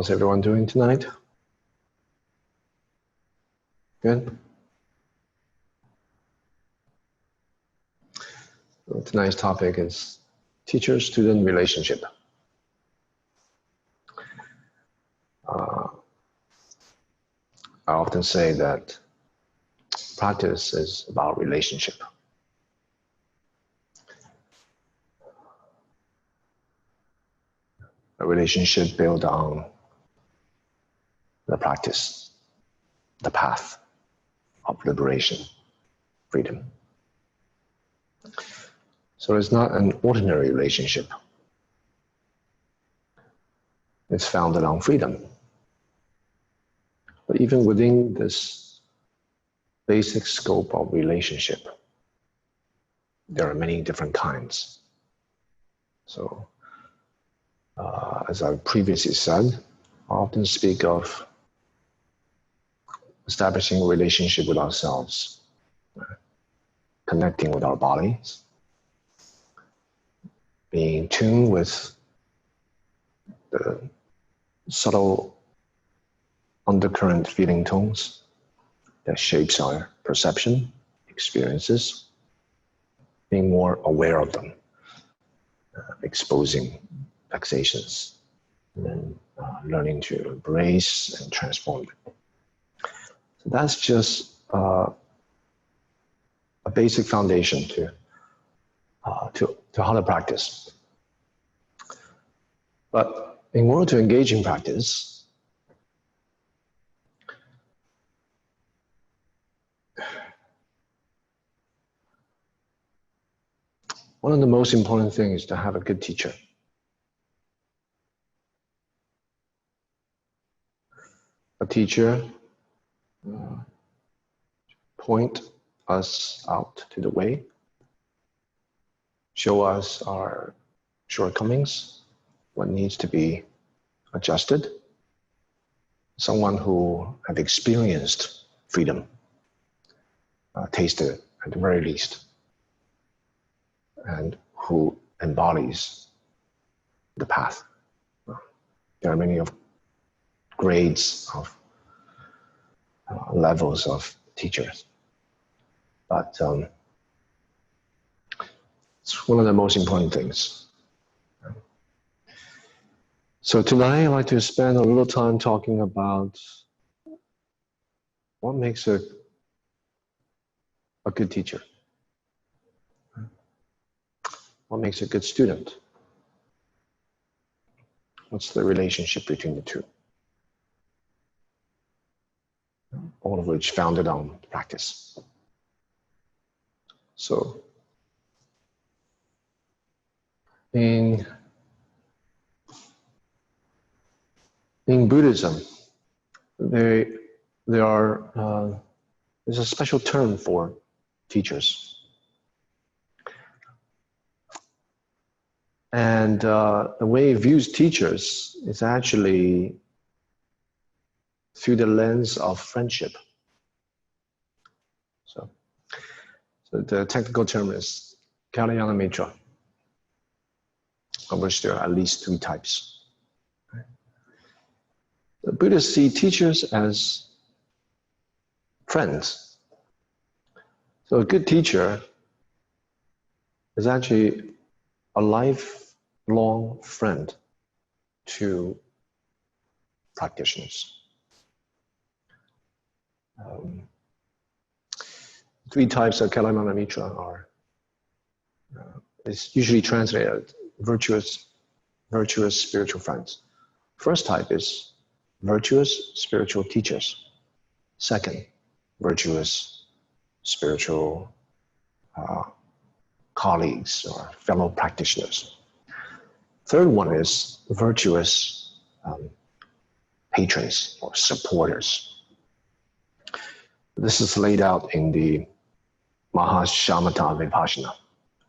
How's everyone doing tonight? Good? Well, tonight's topic is teacher-student relationship. I often say that practice is about relationship. A relationship built on the practice, the path of liberation, freedom. So it's not an ordinary relationship. It's founded on freedom. But even within this basic scope of relationship, there are many different kinds. So, as I previously said, I often speak of establishing a relationship with ourselves, connecting with our bodies, being in tune with the subtle undercurrent feeling tones that shapes our perception, experiences, being more aware of them, exposing vexations, and then learning to embrace and transform them. So that's just a basic foundation to how to practice. But in order to engage in practice, one of the most important things is to have a good teacher. A teacher point us out to the way, show us our shortcomings, what needs to be adjusted. Someone who have experienced freedom, tasted it at the very least, and who embodies the path. There are many of grades of levels of teachers, but it's one of the most important things. So tonight I'd like to spend a little time talking about what makes a good teacher. What makes a good student? What's the relationship between the two? All of which founded on practice. So, in Buddhism, there's a special term for teachers. And the way it views teachers is actually through the lens of friendship. So the technical term is Kalyana Mitra, of which there are at least 3 types. The Buddhists see teachers as friends. So a good teacher is actually a lifelong friend to practitioners. 3 types of Kalyana Mitra are, it's usually translated virtuous spiritual friends. First type is virtuous spiritual teachers. Second, virtuous spiritual colleagues or fellow practitioners. Third one is virtuous patrons or supporters. This is laid out in the Mahashamatha Vipassana,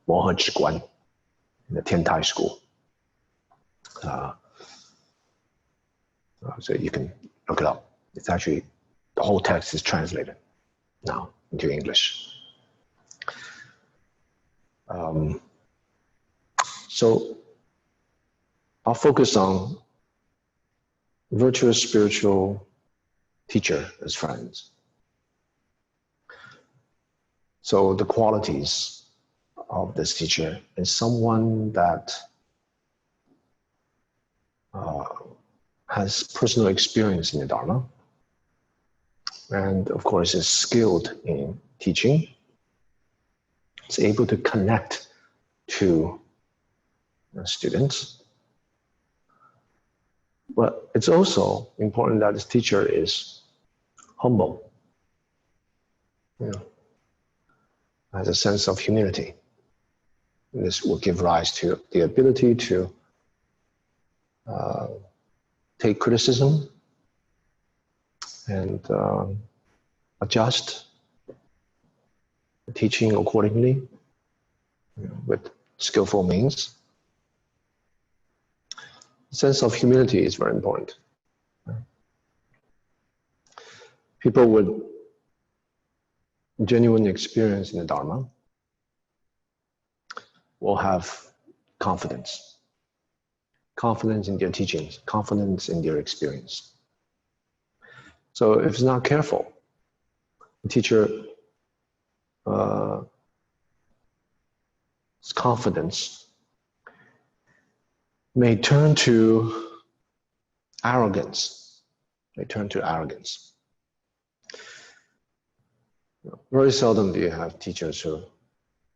Moha Zhiguan, in the Tiantai school. So you can look it up. It's actually, the whole text is translated now into English. So I'll focus on virtuous spiritual teacher as friends. So the qualities of this teacher is someone that has personal experience in the Dharma, and of course is skilled in teaching. It's able to connect to students. But it's also important that this teacher is humble, has a sense of humility. And this will give rise to the ability to take criticism and adjust the teaching accordingly with skillful means. The sense of humility is very important. People with genuine experience in the Dharma will have confidence. Confidence in their teachings, confidence in their experience. So if it's not careful, the teacher's confidence may turn to arrogance. Very seldom do you have teachers who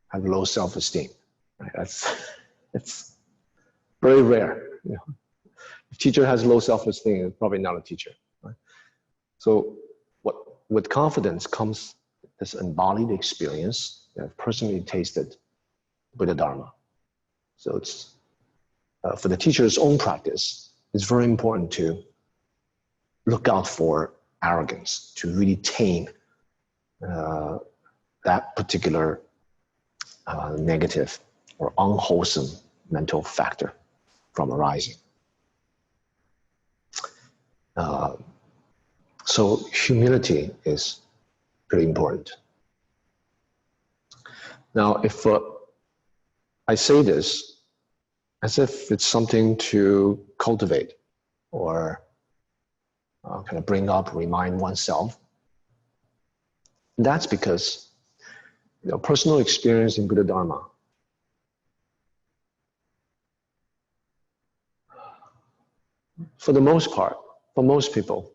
have low self-esteem. Right? It's very rare. If teacher has low self-esteem, it's probably not a teacher. Right? So with confidence comes this embodied experience that I've personally tasted Buddha Dharma. So it's for the teacher's own practice, it's very important to look out for arrogance, to really tame that particular negative or unwholesome mental factor from arising. So humility is pretty important. Now, if I say this as if it's something to cultivate or kind of bring up, remind oneself, that's because personal experience in Buddha Dharma for the most part, for most people,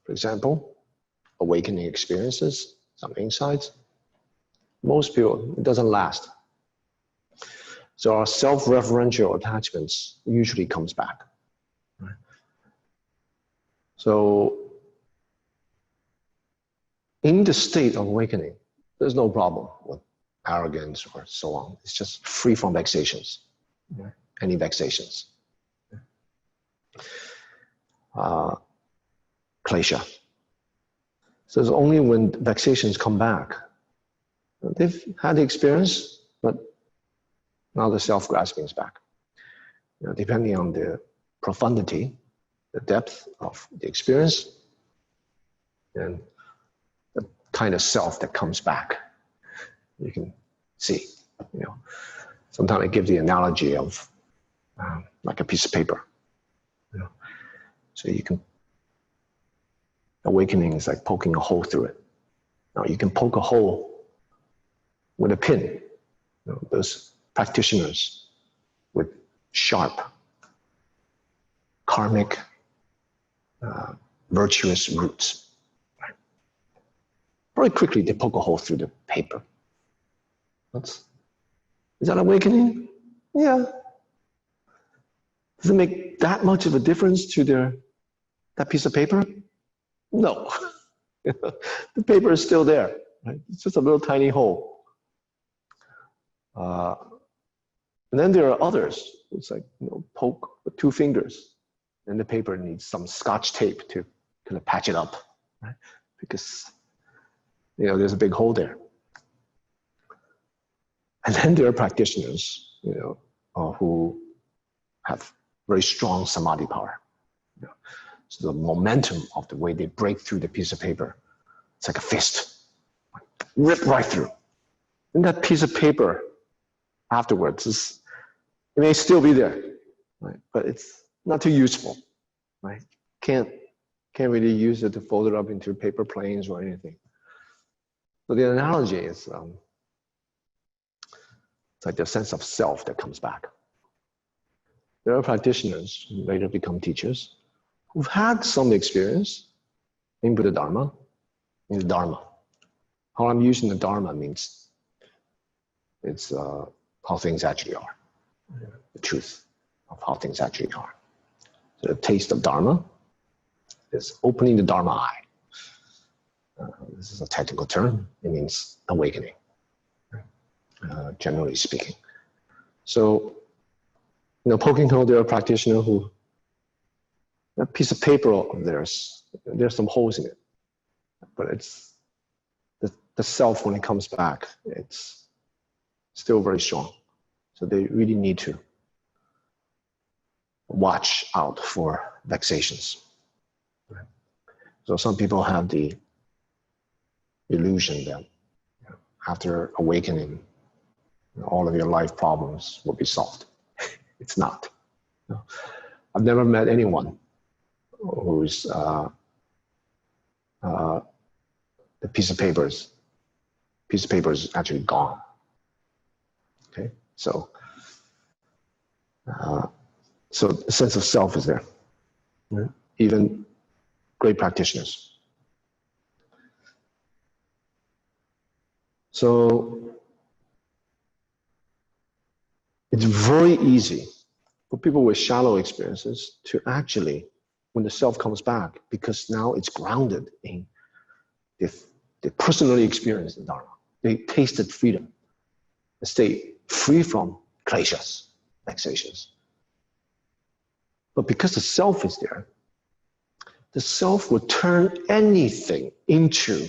for example, awakening experiences, some insights, most people, it doesn't last. So our self-referential attachments usually comes back. Right? So in the state of awakening, there's no problem with arrogance or so on. It's just free from vexations, any vexations. Klesha. So it's only when vexations come back, they've had the experience, but now the self-grasping is back. Depending on the profundity, the depth of the experience, and the kind of self that comes back, you can see. Sometimes I give the analogy of like a piece of paper. So you can, awakening is like poking a hole through it. Now you can poke a hole with a pin. Those practitioners with sharp, karmic, virtuous roots. Right? Very quickly they poke a hole through the paper. Is that awakening? Yeah. Does it make that much of a difference to that piece of paper? No. The paper is still there. Right? It's just a little tiny hole. And then there are others. It's like poke with 2 fingers, and the paper needs some Scotch tape to kind of patch it up, right? Because there's a big hole there. And then there are practitioners, who have very strong samadhi power. So the momentum of the way they break through the piece of paper, it's like a fist, rip right through. And that piece of paper afterwards it may still be there, right? But it's not too useful. right? Can't really use it to fold it up into paper planes or anything. So the analogy is it's like the sense of self that comes back. There are practitioners who later become teachers who've had some experience in Buddha Dharma, in the Dharma. How I'm using the Dharma means it's how things actually are, the truth of how things actually are. So the taste of Dharma is opening the Dharma eye. This is a technical term. It means awakening, generally speaking. So, poking hole, there are practitioners who, a piece of paper of theirs, there's some holes in it, but it's the self when it comes back, it's still very strong. So they really need to watch out for vexations. So some people have the illusion that after awakening, all of your life problems will be solved. It's not. I've never met anyone who's the piece of paper is actually gone. Okay, so the sense of self is there. Even great practitioners. So it's very easy for people with shallow experiences to actually, when the self comes back, because now it's grounded in they personally experienced the Dharma. They tasted freedom. They stay free from kleshas, vexations. But because the self is there, the self will turn anything into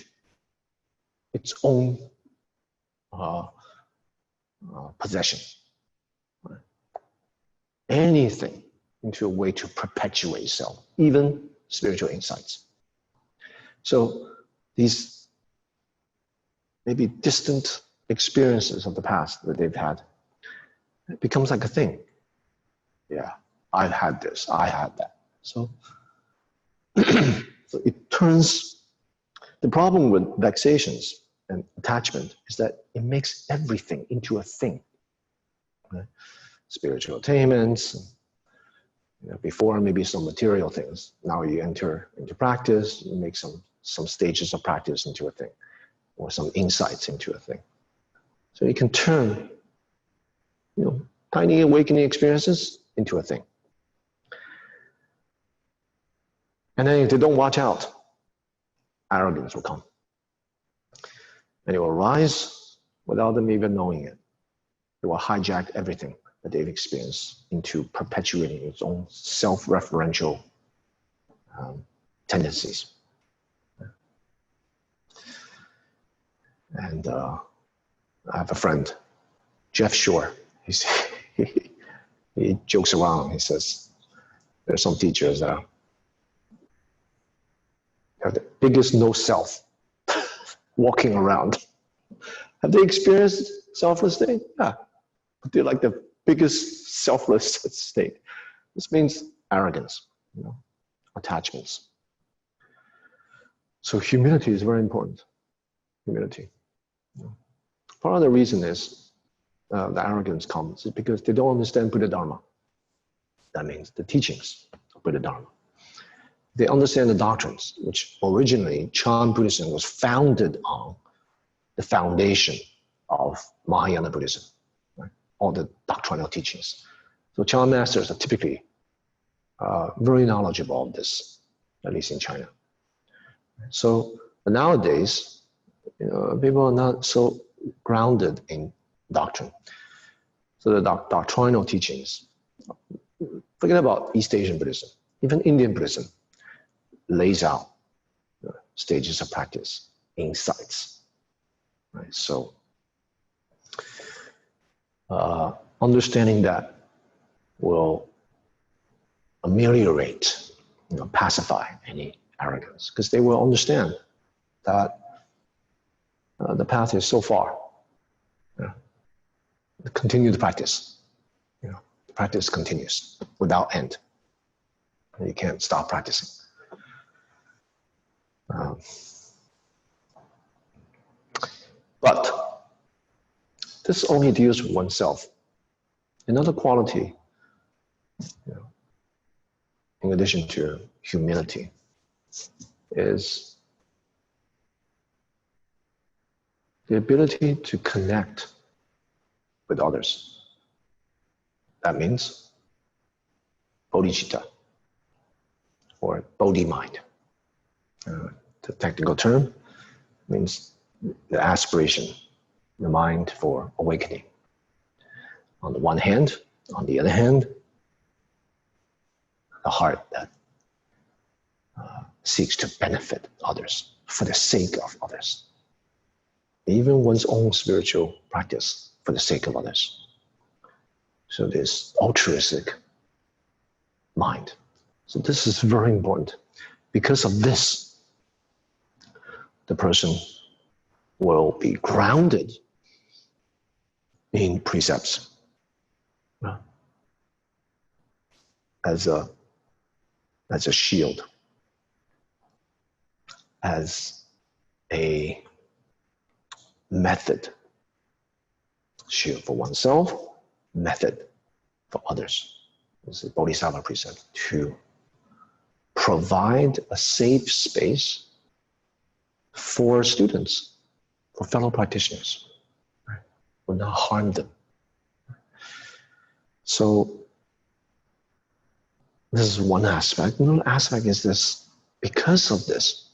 its own possession. Right? Anything into a way to perpetuate itself, even spiritual insights. So these maybe distant experiences of the past that they've had, it becomes like a thing. Yeah, I've had this, I had that. So, so it turns, the problem with vexations and attachment is that it makes everything into a thing. Right? Spiritual attainments, before maybe some material things. Now you enter into practice, you make some stages of practice into a thing, or some insights into a thing. So you can turn, tiny awakening experiences into a thing. And then if they don't watch out, arrogance will come. And it will rise without them even knowing it. It will hijack everything that they've experienced into perpetuating its own self-referential tendencies. And I have a friend, Jeff Shore. He jokes around. He says, there's some teachers that have the biggest no self walking around. Have they experienced selfless state? Yeah. But they're like the biggest selfless state. This means arrogance, attachments. So humility is very important. Humility. Part of the reason is the arrogance comes is because they don't understand Buddha Dharma. That means the teachings of Buddha Dharma. They understand the doctrines, which originally Chan Buddhism was founded on the foundation of Mahayana Buddhism, right? All the doctrinal teachings. So Chan masters are typically very knowledgeable of this, at least in China. So nowadays, people are not so grounded in doctrine. So the doctrinal teachings, forget about East Asian Buddhism, even Indian Buddhism lays out stages of practice, insights. Right? So understanding that will ameliorate, pacify any arrogance, because they will understand that the path is so far. Continue the practice. The practice continues without end. You can't stop practicing. But this only deals with oneself. Another quality, in addition to humility, is the ability to connect with others. That means bodhicitta, or bodhi mind. The technical term means the aspiration, the mind for awakening. On the one hand, on the other hand, the heart that seeks to benefit others for the sake of others. Even one's own spiritual practice for the sake of others. So this altruistic mind. So this is very important. Because of this, the person will be grounded in precepts as a shield, as a method, shield for oneself, method for others. This is Bodhisattva precept, to provide a safe space for students, for fellow practitioners, will not harm them. So this is one aspect. Another aspect is this: because of this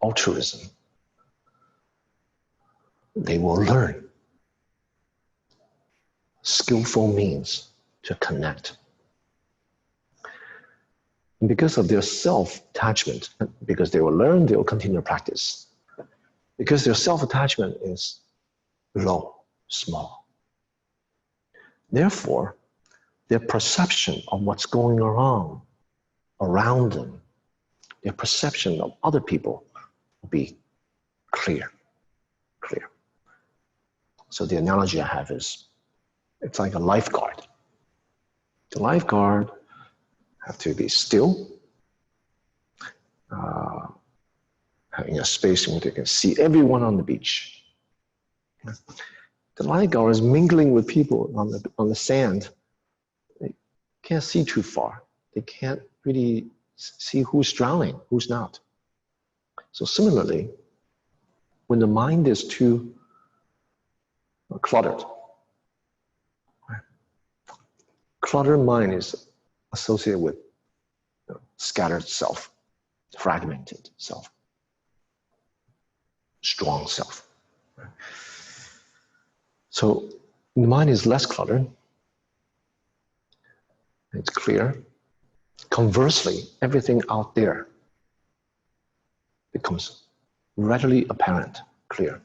altruism, they will learn skillful means to connect. And because of their self-attachment, because they will learn, they will continue to practice. Because their self-attachment is low, small. Therefore, their perception of what's going on around them, their perception of other people will be clear. So the analogy I have is, it's like a lifeguard. The lifeguard have to be still, having a space in which they can see everyone on the beach. The lifeguard is mingling with people on the sand. They can't see too far. They can't really see who's drowning, who's not. So similarly, when the mind is too cluttered, cluttered mind is associated with scattered self, fragmented self, strong self. So the mind is less cluttered, it's clear. Conversely, everything out there becomes readily apparent, clear.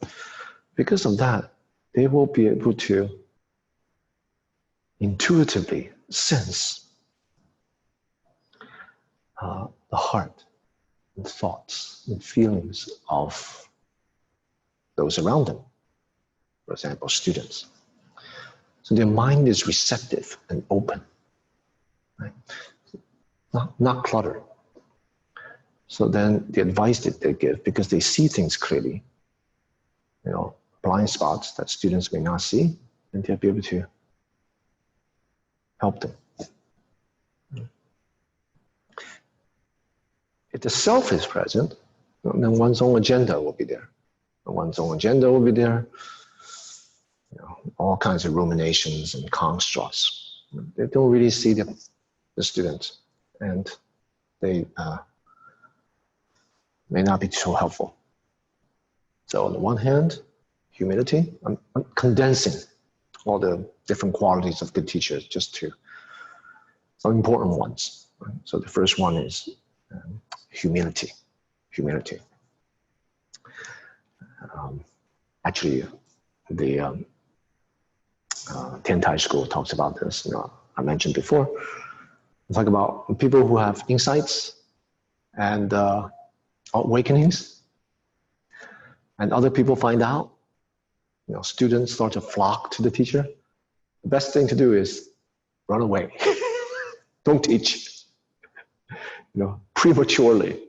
Because of that, they will be able to intuitively sense the heart and thoughts and feelings of those around them. For example, students. So their mind is receptive and open, right? Not cluttered. So then the advice that they give, because they see things clearly, blind spots that students may not see, and they'll be able to help them. If the self is present, then one's own agenda will be there. One's own agenda will be there. All kinds of ruminations and constructs. They don't really see the students, and they may not be so helpful. So on the one hand, humility. I'm condensing all the different qualities of good teachers just to some important ones. Right? So the first one is humility. Actually, the Tiantai school talks about this. I mentioned before. We talk about people who have insights and awakenings, and other people find out. Students start to flock to the teacher. The best thing to do is run away. don't teach, prematurely.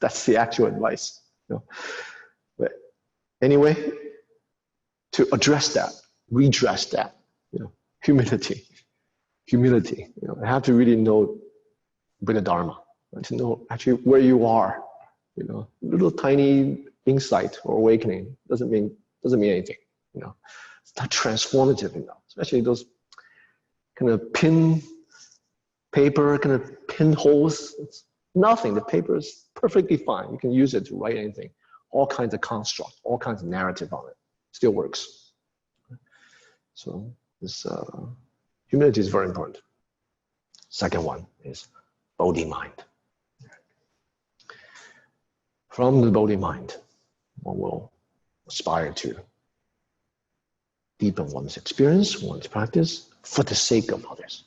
That's the actual advice. But anyway, to address that, redress that, humility. I have to really know Buddha Dharma, to know actually where you are. Little tiny insight or awakening doesn't mean anything. It's not transformative enough, especially those kind of paper pinholes. It's nothing. The paper is perfectly fine. You can use it to write anything. All kinds of construct, all kinds of narrative on it. Still works. So this humility is very important. Second one is Bodhi mind. From the Bodhi mind, one will aspire to deepen one's experience, one's practice, for the sake of others.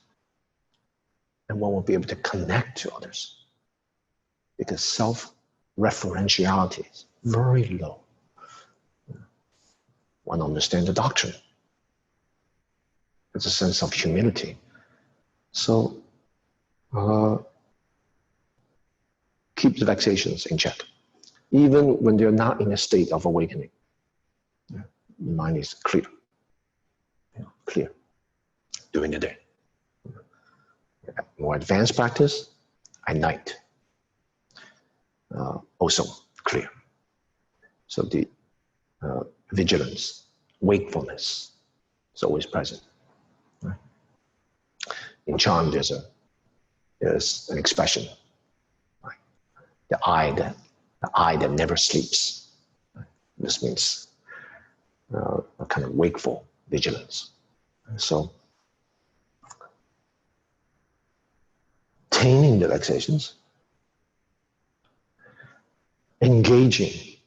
And one will be able to connect to others, because self-referentiality is very low. One understands the doctrine. There's a sense of humility. So keep the vexations in check. Even when they're not in a state of awakening, the mind is clear. Clear during the day. More advanced practice at night. Also clear. So the vigilance, wakefulness is always present. Right? In Chan, there's an expression, right? The eye that never sleeps. Right? This means a kind of wakeful vigilance. So taming the vexations, engaging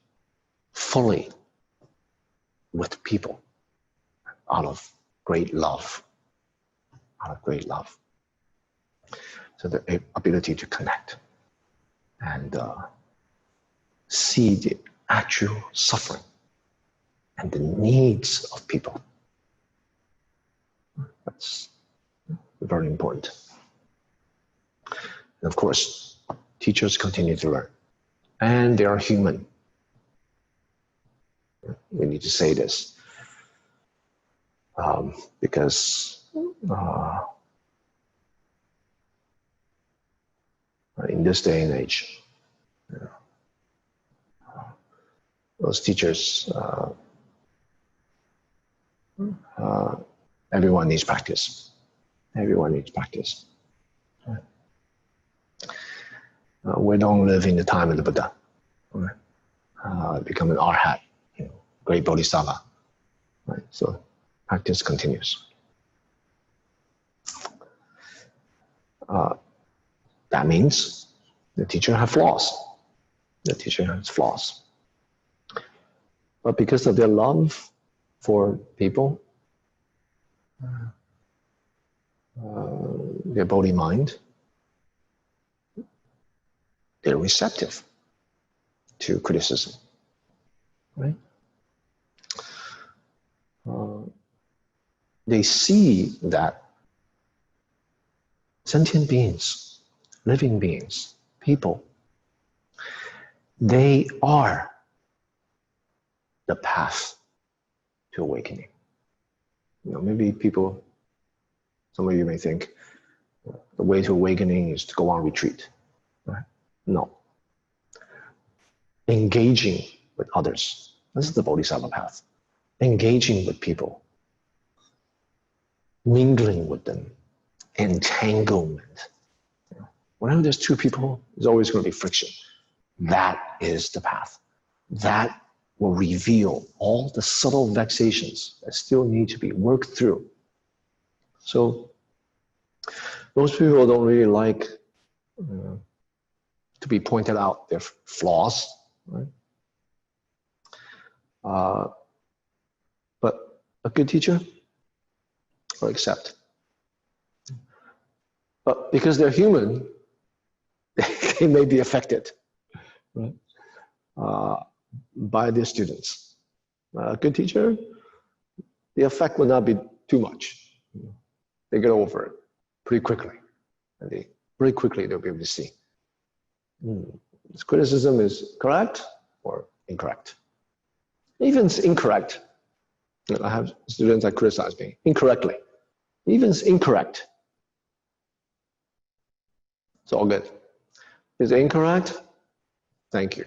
fully with people out of great love. So the ability to connect and see the actual suffering and the needs of people. That's very important. And of course, teachers continue to learn, and they are human. We need to say this because in this day and age, those teachers, everyone needs practice. Everyone needs practice. We don't live in the time of the Buddha. Become an arhat, great bodhisattva. Right? So practice continues. That means the teacher has flaws. The teacher has flaws. But because of their love for people, their Bodhi mind, they're receptive to criticism, right? They see that sentient beings, living beings, people, they are the path to awakening. Maybe people, some of you may think the way to awakening is to go on retreat. Right? No. Engaging with others. This is the Bodhisattva path. Engaging with people. Mingling with them. Entanglement. Whenever there's two people, there's always going to be friction. That is the path. That will reveal all the subtle vexations that still need to be worked through. So most people don't really like to be pointed out their flaws, right? But a good teacher will accept. But because they're human, they may be affected, right? By their students. A good teacher, the effect will not be too much. they get over it pretty quickly. And very quickly they'll be able to see this criticism is correct or incorrect. Even it's incorrect. I have students that criticize me incorrectly. Even it's incorrect. It's all good. Is it incorrect? Thank you.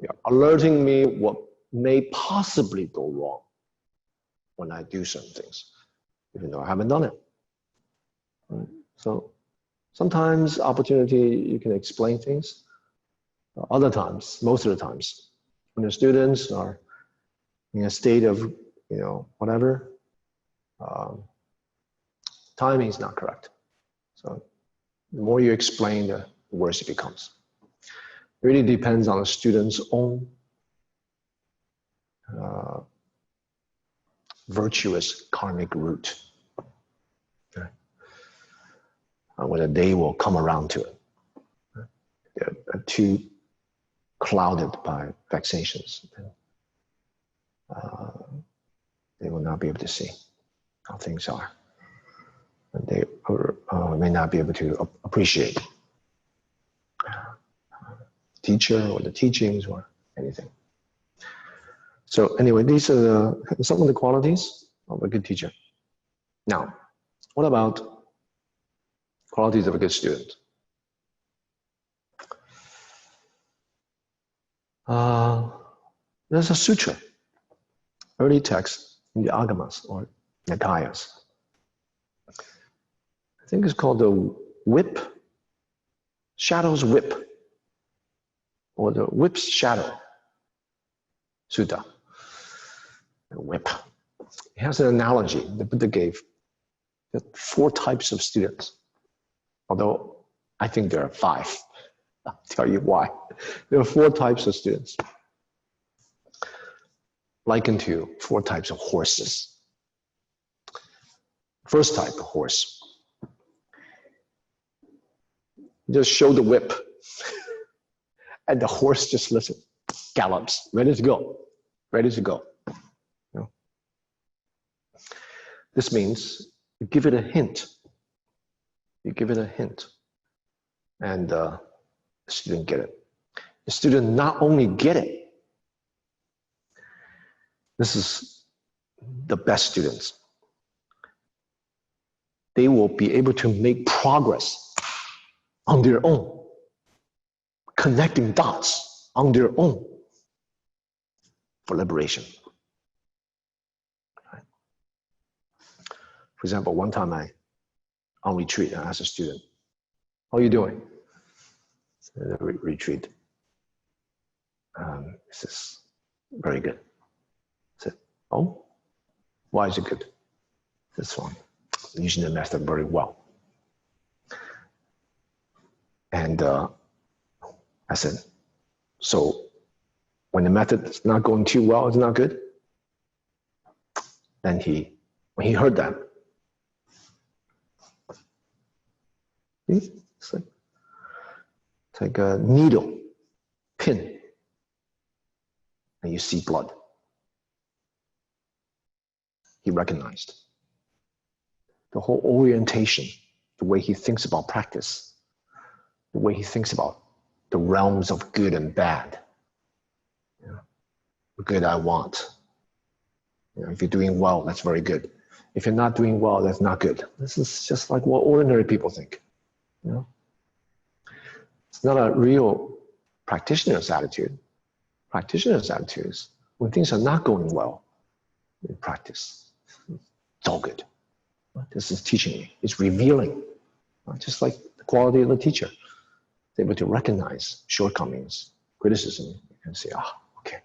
You're alerting me what may possibly go wrong when I do certain things, even though I haven't done it. Right? So sometimes opportunity, you can explain things. Other times, most of the times, when the students are in a state of, whatever, timing is not correct. So the more you explain, the worse it becomes. It really depends on the student's own virtuous karmic root. Okay. Whether they will come around to it. They're too clouded by vexations. They will not be able to see how things are. And they may not be able to appreciate teacher or the teachings or anything. So anyway, these are some of the qualities of a good teacher. Now, what about qualities of a good student? There's a sutra, early text in the Agamas or Nikayas. I think it's called the Whip, Shadow's Whip, or the Whip's Shadow Sutta. The whip. It has an analogy the Buddha gave. There are 4 types of students, although I think there are 5. I'll tell you why. There are 4 types of students, likened to 4 types of horses. First type of horse, just show the whip, and the horse just listens, gallops, ready to go, ready to go. This means you give it a hint. You give it a hint, and the student get it. The student not only get it, this is the best students. They will be able to make progress on their own, connecting dots on their own for liberation. For example, one time on retreat, I asked a student, how are you doing? Retreat. This is very good. I said, oh, why is it good? This one, using the method very well. And I said, so when the method is not going too well, it's not good? Then when he heard that, it's like a needle, pin, and you see blood. He recognized the whole orientation, the way he thinks about practice, the way he thinks about the realms of good and bad. The good I want. If you're doing well, that's very good. If you're not doing well, that's not good. This is just like what ordinary people think. It's not a real practitioner's attitude. Practitioner's attitude is when things are not going well in practice, it's all good. This is teaching me. It's revealing. Just like the quality of the teacher. It's able to recognize shortcomings, criticism, and say, okay.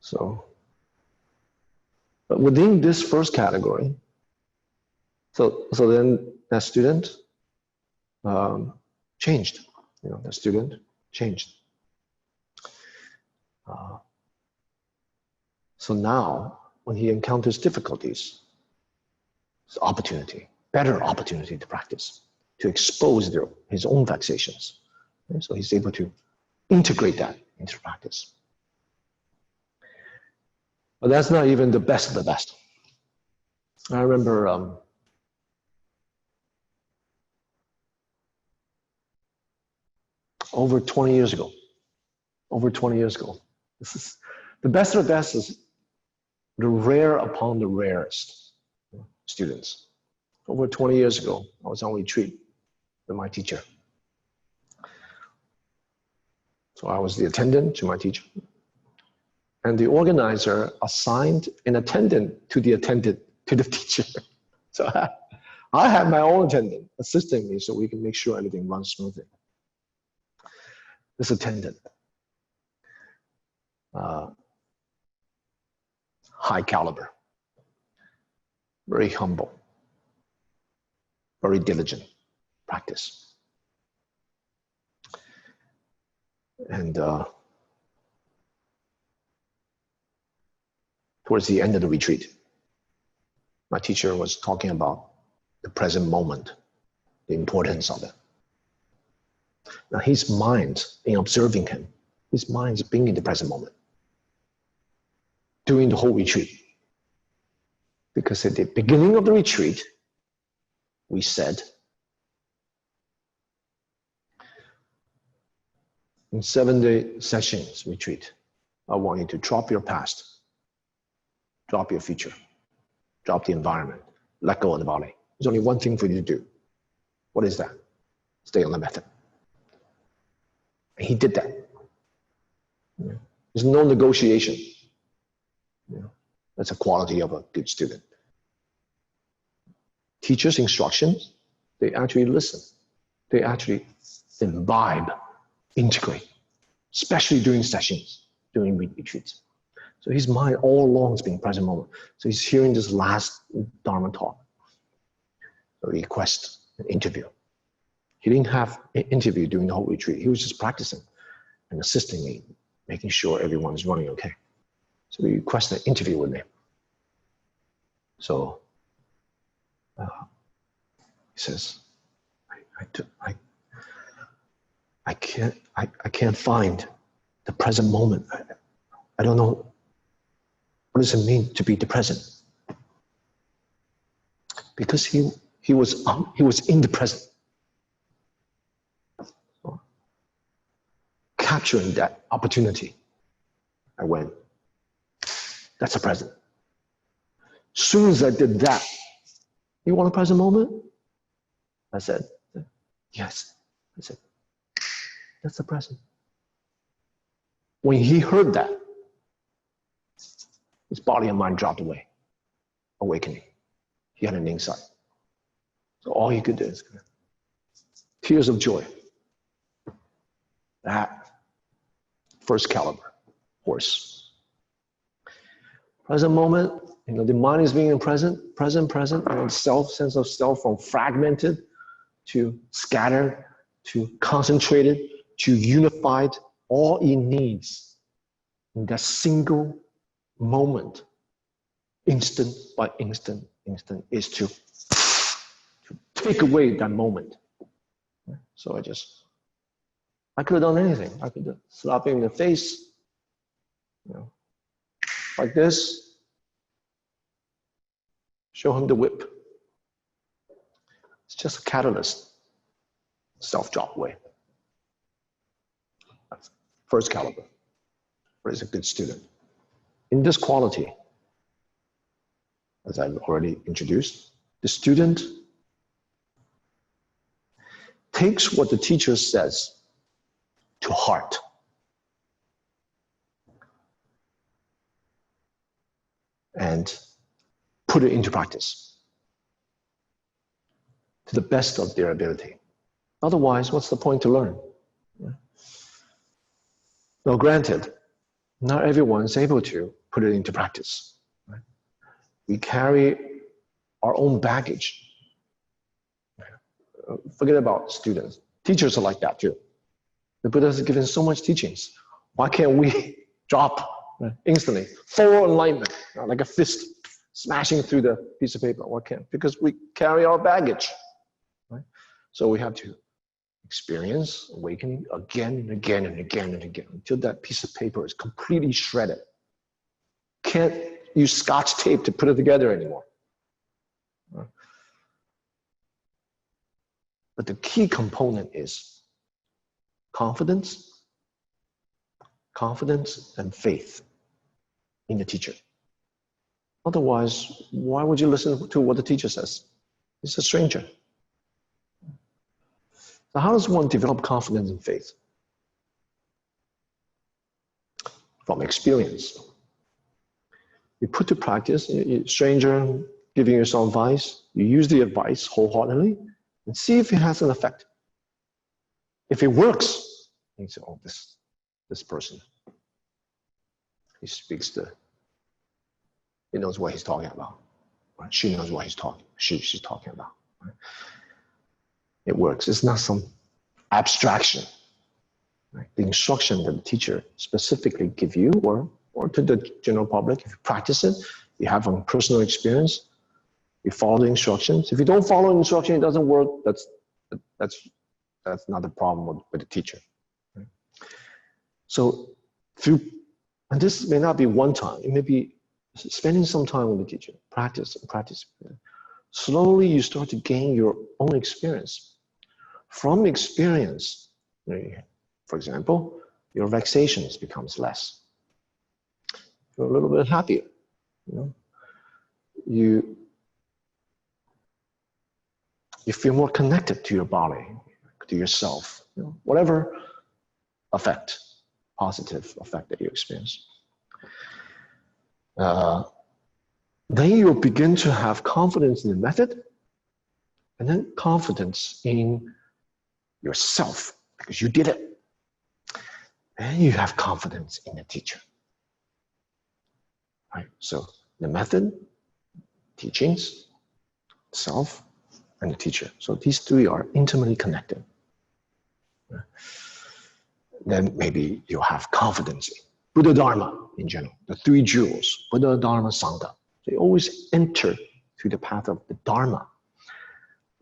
So, but within this first category, so then that student changed. The student changed. So now, when he encounters difficulties, it's opportunity, better opportunity to practice, to expose his own vexations. Okay? So he's able to integrate that into practice. But that's not even the best of the best. I remember over 20 years ago, this is the best of the best is the rare upon the rarest students. Over 20 years ago, I was on retreat with my teacher. So I was the attendant to my teacher. And the organizer assigned an attendant to the teacher. So I had my own attendant assisting me so we can make sure everything runs smoothly. This attendant, high caliber, very humble, very diligent practice. And towards the end of the retreat, my teacher was talking about the present moment, the importance of it. Now his mind, in observing him, his mind is being in the present moment during the whole retreat. Because at the beginning of the retreat, we said, in 7-day sessions retreat, I want you to drop your past, drop your future, drop the environment, let go of the body. There's only one thing for you to do. What is that? Stay on the method. And he did that. There's no negotiation. That's a quality of a good student. Teachers' instructions, they actually listen. They actually imbibe, integrate, especially during sessions, during retreats. So his mind all along has been present moment. So he's hearing this last Dharma talk. So he requests an interview. He didn't have an interview during the whole retreat. He was just practicing and assisting me, making sure everyone's running okay. So he requested an interview with me. So he says, I can't find the present moment. I don't know, what does it mean to be the present? Because he was in the present. So, capturing that opportunity, I went, that's a present. Soon as I did that, you want a present moment? I said, yes. I said, that's the present. When he heard that, his body and mind dropped away, awakening. He had an insight. So all he could do is tears of joy. That first caliber horse. Present moment, the mind is being in present, and sense of self from fragmented to scattered to concentrated to unified. All it needs in that single moment, instant by instant, is to take away that moment. So I could have done anything. I could have slapped him in the face, like this, show him the whip. It's just a catalyst, self-drop away. That's first caliber, but he's a good student. In this quality, as I've already introduced, the student takes what the teacher says to heart. And put it into practice to the best of their ability. Otherwise, what's the point to learn? Now, granted, not everyone's able to put it into practice. Right? We carry our own baggage. Forget about students. Teachers are like that too. The Buddha has given so much teachings. Why can't we drop instantly? Full enlightenment, like a fist smashing through the piece of paper. Why can't? Because we carry our baggage. Right? So we have to experience awakening again and again and again and again until that piece of paper is completely shredded. Can't use Scotch tape to put it together anymore. But the key component is confidence and faith in the teacher. Otherwise, why would you listen to what the teacher says? He's a stranger. So how does one develop confidence and faith? From experience. You put to practice, stranger giving you some advice, you use the advice wholeheartedly and see if it has an effect. If it works, you say, oh, this person, he knows what he's talking about. Right? She knows what she's talking about. Right? It works. It's not some abstraction. Right? The instruction that the teacher specifically give you or to the general public, if you practice it, you have a personal experience, you follow the instructions. If you don't follow the instruction, it doesn't work, that's not the problem with the teacher. Right? So and this may not be one time, it may be spending some time with the teacher, practice. Slowly you start to gain your own experience. From experience, for example, your vexations becomes less. You're a little bit happier. You feel more connected to your body, to yourself, whatever positive effect that you experience. Then you'll begin to have confidence in the method, and then confidence in yourself, because you did it. And you have confidence in the teacher. Right? So the method, teachings, self, and the teacher. So these three are intimately connected. Then maybe you'll have confidence in Buddha Dharma in general, the three jewels, Buddha, Dharma, Sangha. They always enter through the path of the Dharma.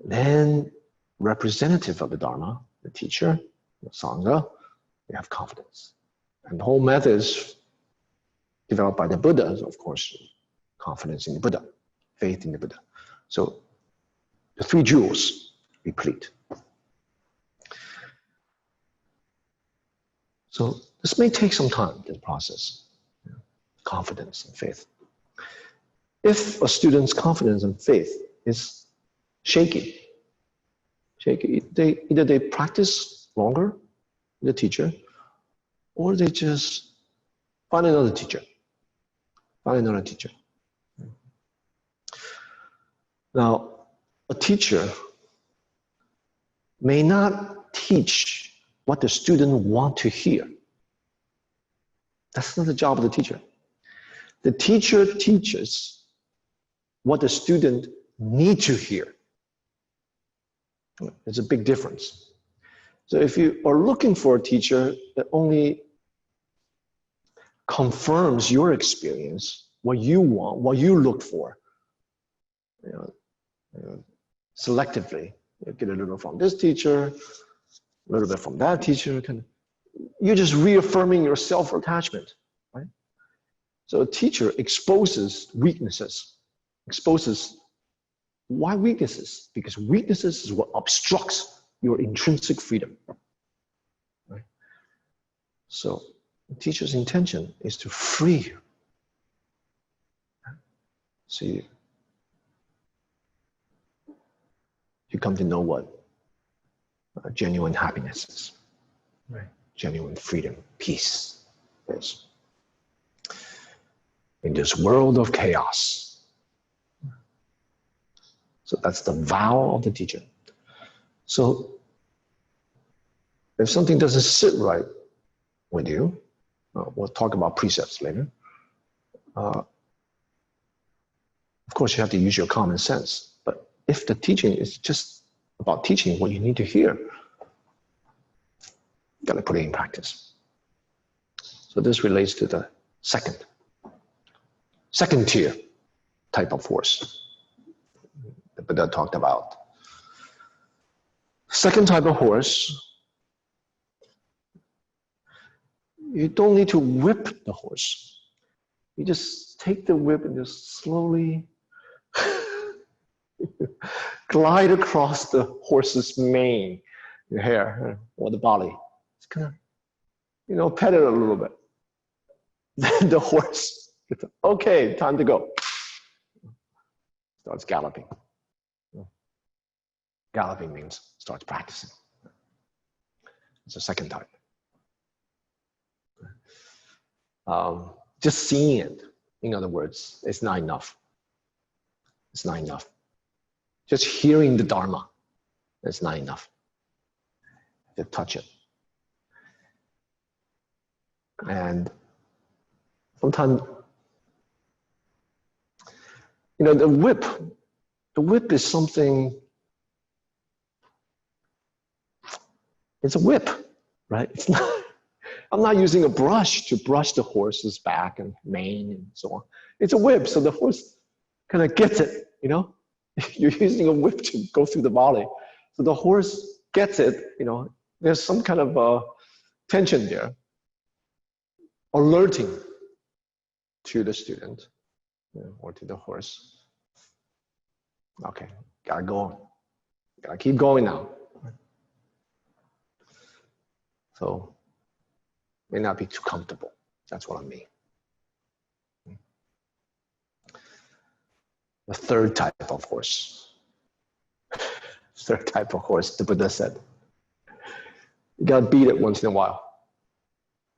Then representative of the Dharma, the teacher, the Sangha, you have confidence. And the whole method is developed by the Buddha, of course, confidence in the Buddha, faith in the Buddha. So the three jewels replete. So this may take some time, this process, confidence and faith. If a student's confidence and faith is shaky, either they practice longer with the teacher, or they just find another teacher. Now, a teacher may not teach what the student wants to hear. That's not the job of the teacher. The teacher teaches what the student needs to hear. There's a big difference. So if you are looking for a teacher that only confirms your experience, what you want, what you look for, selectively, you get a little from this teacher, a little bit from that teacher, you're just reaffirming your self-attachment, right? So a teacher exposes weaknesses. Why weaknesses? Because weaknesses is what obstructs your intrinsic freedom, right? So the teacher's intention is to free you. So you come to know what genuine happiness is, right? Genuine freedom, peace is. In this world of chaos. So that's the vow of the teacher. So if something doesn't sit right with you, we'll talk about precepts later. Of course, you have to use your common sense. But if the teaching is just about teaching what you need to hear, you got to put it in practice. So this relates to the second tier type of force the Buddha talked about. Second type of horse, you don't need to whip the horse. You just take the whip and just slowly, glide across the horse's mane, the hair, or the body. It's kind of, pet it a little bit. Then the horse gets, okay, time to go. Starts galloping. Galloping means starts practicing. It's the second type. Just seeing it, in other words, it's not enough. It's not enough. Just hearing the Dharma, it's not enough. To touch it. And sometimes, the whip is something, it's a whip, right? It's not, I'm not using a brush to brush the horse's back and mane and so on. It's a whip, so the horse kind of gets it, You're using a whip to go through the body. So the horse gets it, there's some kind of tension there, alerting to the student or to the horse. Okay, gotta go on. Gotta keep going now. So, may not be too comfortable. That's what I mean. The third type of horse. Third type of horse, the Buddha said. You gotta beat it once in a while.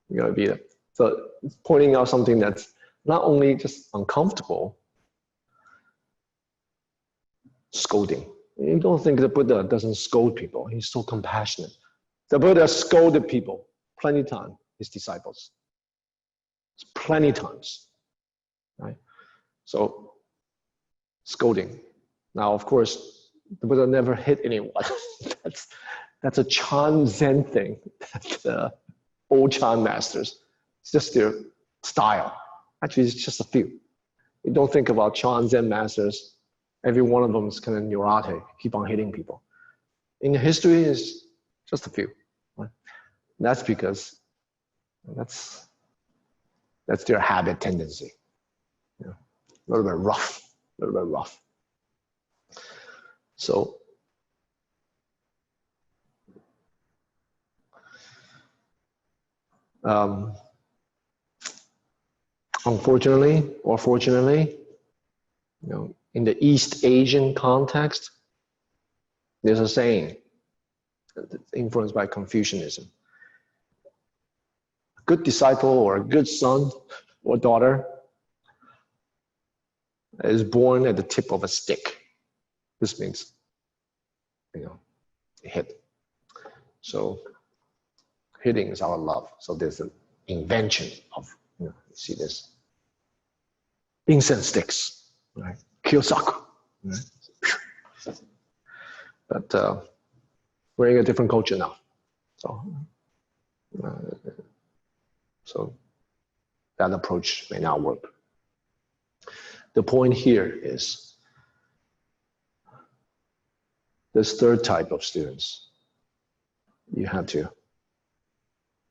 You gotta beat it. So it's pointing out something that's not only just uncomfortable, scolding. You don't think the Buddha doesn't scold people. He's so compassionate. The Buddha scolded people plenty of times, his disciples. Plenty of times, right? So, scolding. Now, of course, the Buddha never hit anyone. That's a Chan Zen thing. That old Chan masters, it's just their style. Actually, it's just a few. You don't think about Chan Zen masters. Every one of them is kind of neurotic, keep on hitting people. In history, it's just a few. Right? That's because that's their habit tendency. A little bit rough. So, unfortunately or fortunately, in the East Asian context, there's a saying influenced by Confucianism. A good disciple or a good son or daughter is born at the tip of a stick. This means, hit. So hitting is our love. So there's an invention of, you see this incense sticks, right? Kyosaku, right? But we're in a different culture now. So that approach may not work. The point here is this third type of students, you have to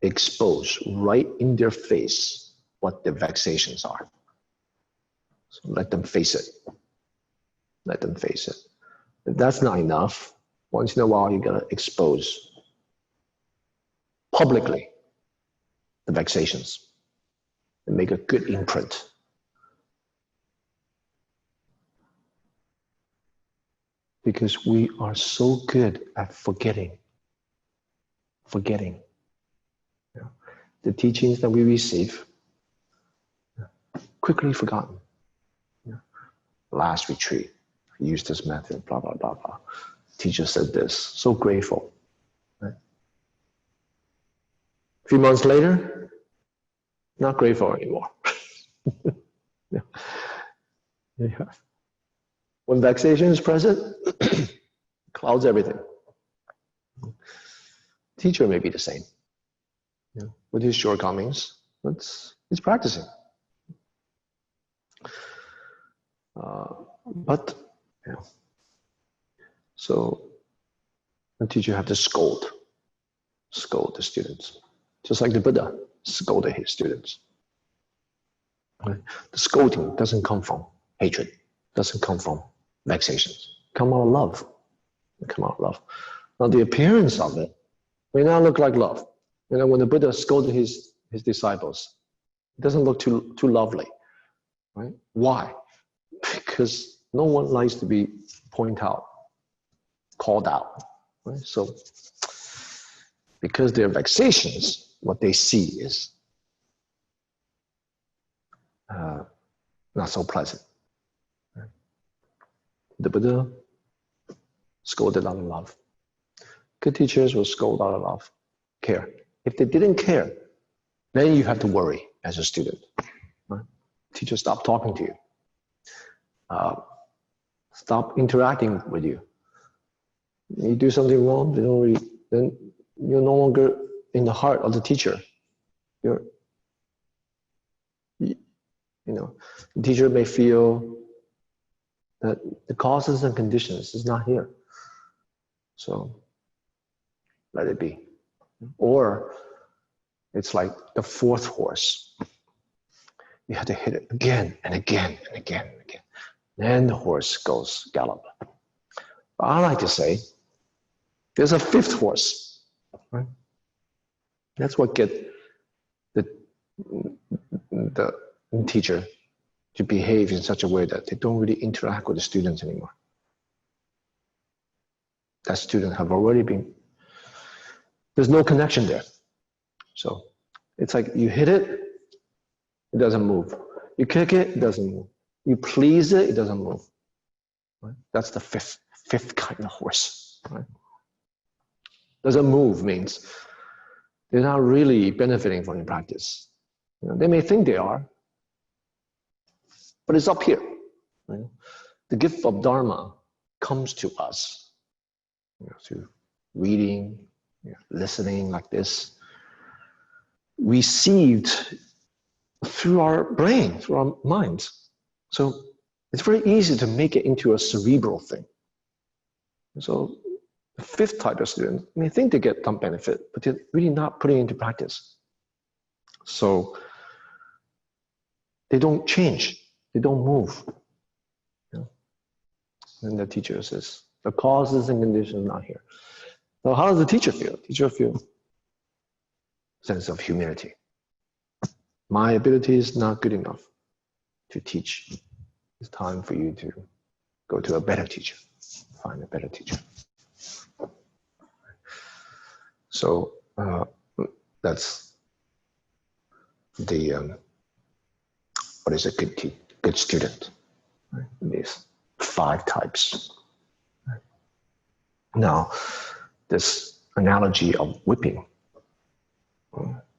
expose right in their face what the vexations are. So let them face it. Let them face it. If that's not enough, once in a while you gotta expose publicly the vexations and make a good imprint. Because we are so good at forgetting. The teachings that we receive, quickly forgotten. Last retreat, use this method, blah, blah, blah, blah. Teacher said this, so grateful. Right? A few months later, not grateful anymore. Yeah. When vexation is present, clouds everything. Teacher may be the same. With his shortcomings, he's practicing. So the teacher have to scold the students, just like the Buddha scolded his students. Right? The scolding doesn't come from hatred, doesn't come from vexations. come out of love. They come out of love. Now the appearance of it may not look like love. You know, when the Buddha scolded his disciples, it doesn't look too lovely, right? Why? Because no one likes to be pointed out, called out, right? So, because their vexations, what they see is not so pleasant. Right? The Buddha scolded out of love. Good teachers will scold out of love, care. If they didn't care, then you have to worry as a student. Right? Teacher stop talking to you. Stop interacting with you. You do something wrong, then you're no longer in the heart of the teacher. The teacher may feel that the causes and conditions is not here. So let it be. Or it's like the fourth horse. You have to hit it again and again and again and again. Then the horse goes gallop. But I like to say, there's a fifth horse. Right? That's what gets the teacher to behave in such a way that they don't really interact with the students anymore. That student have already been, there's no connection there. So it's like you hit it, it doesn't move. You kick it, it doesn't move. You please it, it doesn't move. Right? That's the fifth kind of horse. Right? Doesn't move means they're not really benefiting from your practice. They may think they are, but it's up here. Right? The gift of Dharma comes to us through reading, listening like this, received through our brain, through our minds. So it's very easy to make it into a cerebral thing. So the fifth type of student may think they get some benefit, but they're really not putting it into practice. So they don't change, they don't move. And the teacher says, the causes and conditions are not here. So how does the teacher feel? Teacher feel sense of humility. My ability is not good enough to teach. It's time for you to go to a better teacher, find a better teacher. So that's the what is a good student? Right? These 5 types. Right? Now, this analogy of whipping,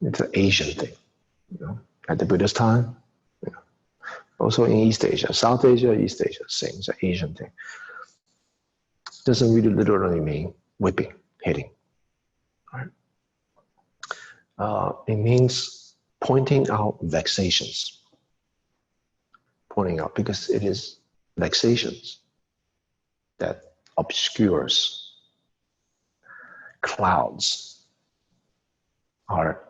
it's an Asian thing. At the Buddha's time, also in East Asia, South Asia, East Asia, same, it's an Asian thing. Doesn't really literally mean whipping, hitting. Right? It means pointing out vexations. Pointing out, because it is vexations that obscures, clouds our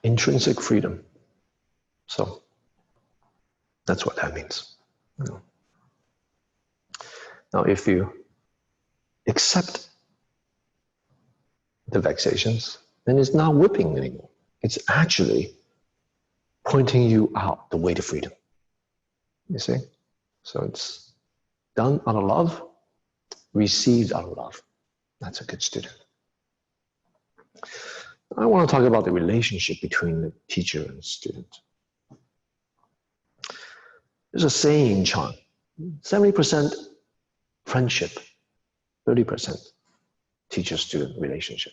intrinsic freedom. So that's what that means. Now, if you accept the vexations, then it's not whipping anymore. It's actually pointing you out the way to freedom. You see? So it's done out of love, received out of love. That's a good student. I want to talk about the relationship between the teacher and student. There's a saying in Chan, 70% friendship, 30% teacher-student relationship.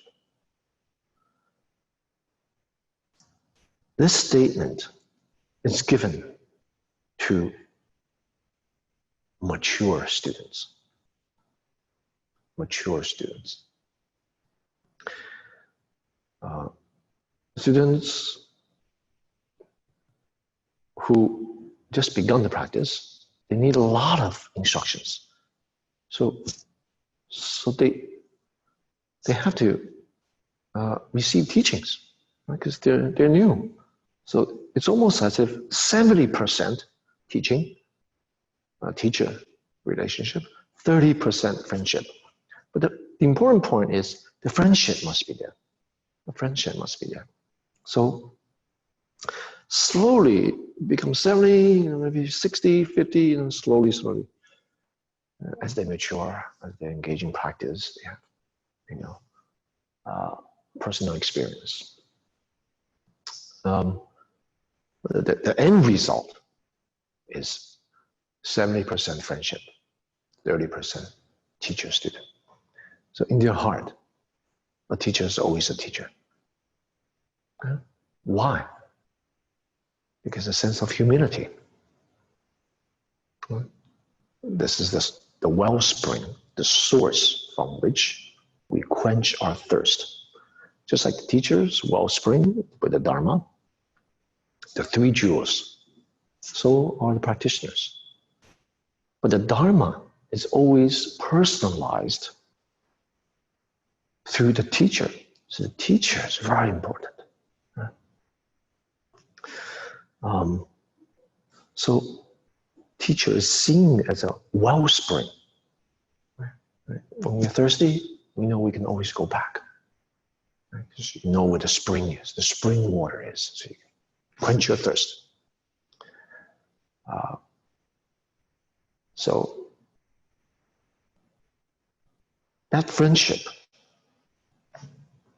This statement is given to mature students. Mature students. Students who just begun the practice, they need a lot of instructions. So they have to receive teachings, right? Because they're new. So it's almost as if 70% teaching, teacher relationship, 30% friendship. But the important point is the friendship must be there. The friendship must be there. So slowly become 70, maybe 60, 50, and slowly, as they mature, as they engage in practice, they have, personal experience. The end result is 70% friendship, 30% teacher-student. So in their heart, a teacher is always a teacher. Okay? Why? Because a sense of humility. Okay? This is the wellspring, the source from which we quench our thirst. Just like the teacher's wellspring with the Dharma, the three jewels, so are the practitioners. But the Dharma is always personalized through the teacher. So the teacher is very important. So teacher is seen as a wellspring. When we're thirsty, we know we can always go back. Because you know where the spring is, the spring water is, so you can quench your thirst. So that friendship,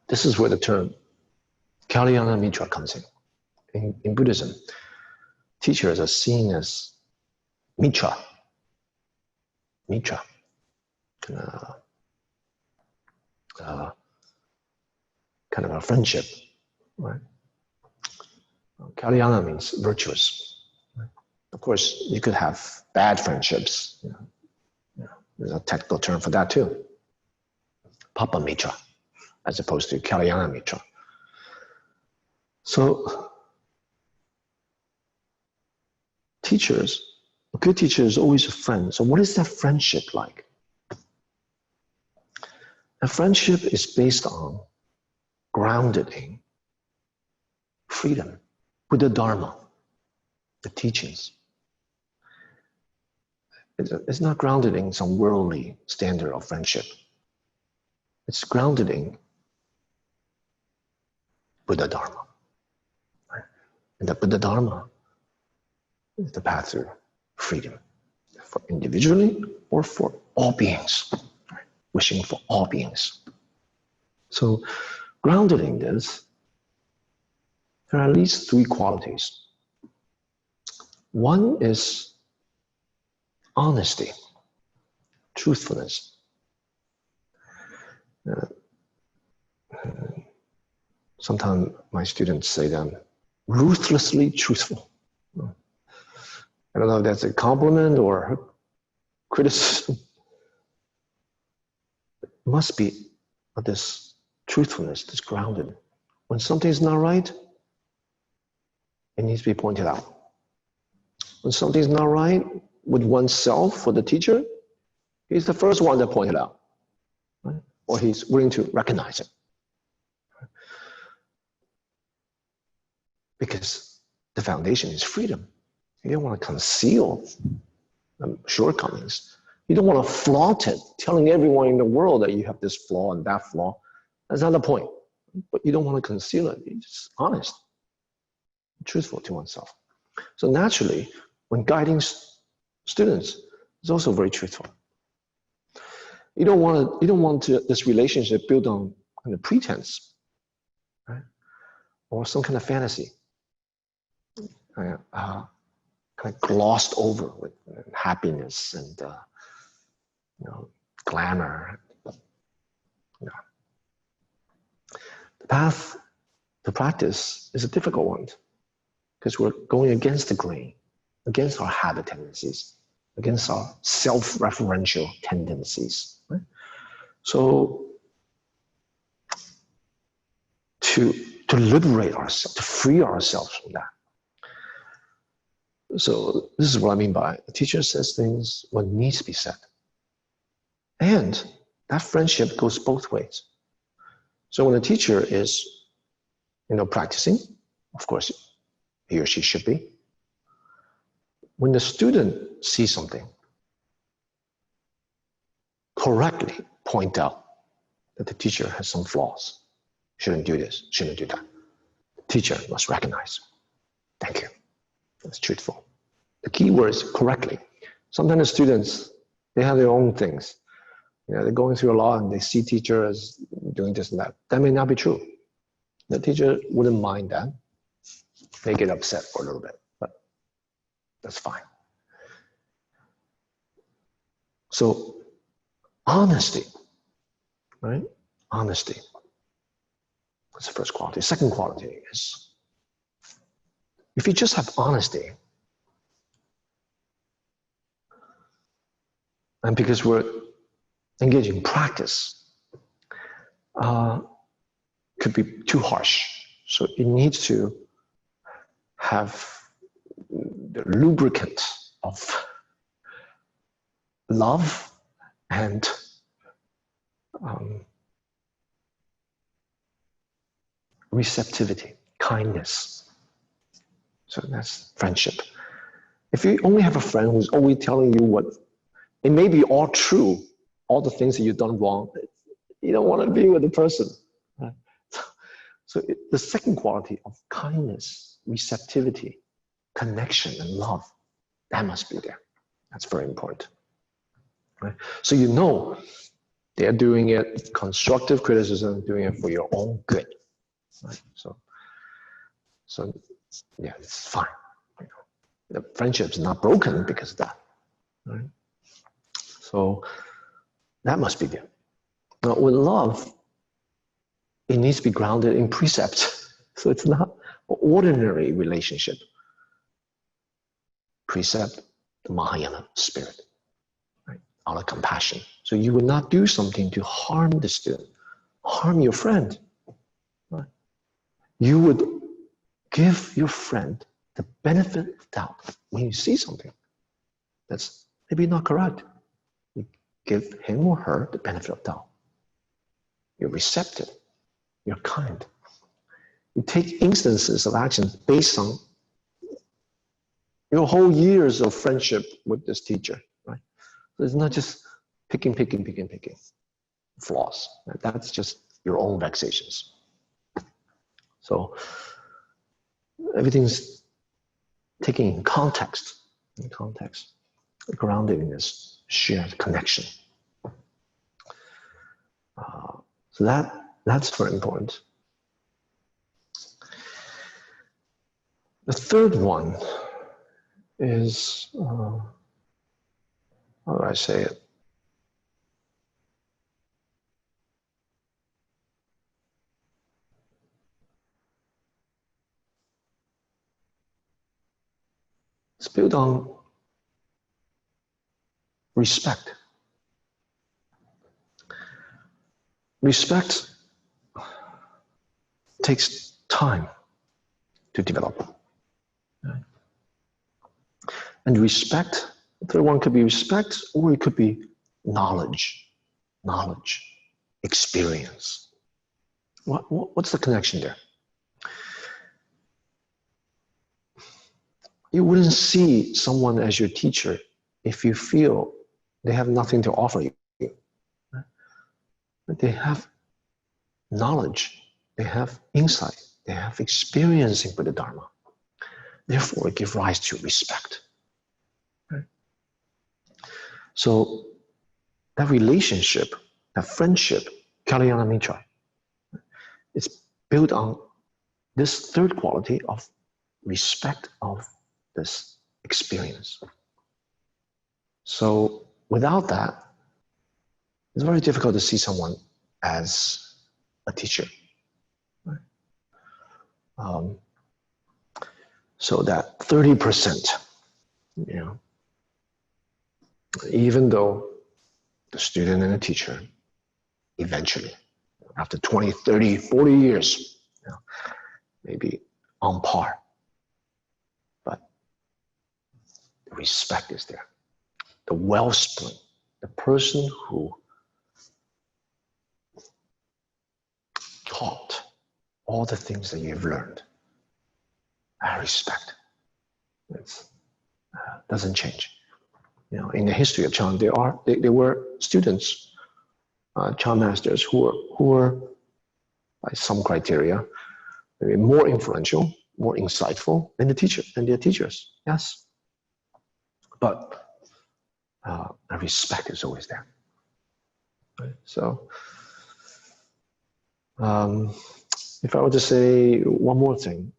this is where the term Kalyana Mitra comes in. In Buddhism, teachers are seen as mitra, kind of a friendship, right? Kalyana means virtuous. Right? Of course, you could have bad friendships. There's a technical term for that too. Papa Mitra, as opposed to Kalyana Mitra. So, a good teacher is always a friend. So what is that friendship like? A friendship is based on, grounded in freedom, Buddha Dharma, the teachings. It's not grounded in some worldly standard of friendship. It's grounded in Buddha Dharma. Right? And the Buddha Dharma is the path to freedom, for individually or for all beings, right? Wishing for all beings. So grounded in this, there are at least three qualities. One is honesty, truthfulness. Sometimes my students say that I'm ruthlessly truthful. I don't know if that's a compliment or criticism. It must be this truthfulness that's grounded. When something's not right, it needs to be pointed out. When something's not right with oneself or the teacher, he's the first one to point it out, right? Or he's willing to recognize it. Because the foundation is freedom. You don't want to conceal shortcomings. You don't want to flaunt it, telling everyone in the world that you have this flaw and that flaw. That's not the point. But you don't want to conceal it. You're just honest, truthful to oneself. So naturally, when guiding students, it's also very truthful. You don't want this relationship built on kind of pretense, right? Or some kind of fantasy, kind of glossed over with happiness and glamour. The path to practice is a difficult one because we're going against the grain, against our habit tendencies, against our self-referential tendencies. Right? So to liberate ourselves, to free ourselves from that. So this is what I mean by a teacher says things when needs to be said. And that friendship goes both ways. So when a teacher is, practicing, of course, he or she should be. When the student sees something, correctly point out that the teacher has some flaws. Shouldn't do this, shouldn't do that. The teacher must recognize. Thank you. That's truthful. The key word is correctly. Sometimes the students, they have their own things. You know, they're going through a lot and they see teacher as doing this and that. That may not be true. The teacher wouldn't mind that. They get upset for a little bit, but that's fine. So, honesty, right? Honesty. That's the first quality. Second quality is, if you just have honesty, and because we're engaging in practice, could be too harsh. So it needs to have the lubricant of love and receptivity, kindness. So that's friendship. If you only have a friend who's always telling you what, it may be all true, all the things that you've done wrong, you don't want to be with the person. Right? So the second quality of kindness, receptivity, connection, and love, that must be there. That's very important. Right? So you know they're doing it, constructive criticism, doing it for your own good. Right? So yeah, it's fine. You know, the friendship's not broken because of that. Right? So that must be there. Now with love, it needs to be grounded in precept. So it's not an ordinary relationship. Precept, the Mahayana spirit, right? Out of compassion. So you would not do something to harm the student, harm your friend. Right? You would give your friend the benefit of doubt when you see something that's maybe not correct. You give him or her the benefit of doubt. You're receptive. You're kind. You take instances of actions based on your whole years of friendship with this teacher, right? So it's not just picking flaws. Right? That's just your own vexations. So everything's taken in context, grounded in this shared connection. So that's very important. The third one is, how do I say it? It's built on respect. Respect takes time to develop. Right? And respect, the third one could be respect, or it could be knowledge, experience. What's the connection there? You wouldn't see someone as your teacher if you feel they have nothing to offer you. Right? But they have knowledge, they have insight, they have experiencing with the Dharma. Therefore, it gives rise to respect. Right? So that relationship, that friendship, Kalyana Mitra, it's built on this third quality of respect of this experience. So without that, it's very difficult to see someone as a teacher. Right? So that 30%, you know, even though the student and the teacher eventually, after 20, 30, 40 years, you know, maybe on par, but the respect is there. The wellspring, the person who taught all the things that you've learned, I respect. It doesn't change. You know, in the history of Chan, there were students child masters who are by some criteria maybe more influential, more insightful than their teachers. Yes, but respect is always there. Right? So, if I were to say one more thing,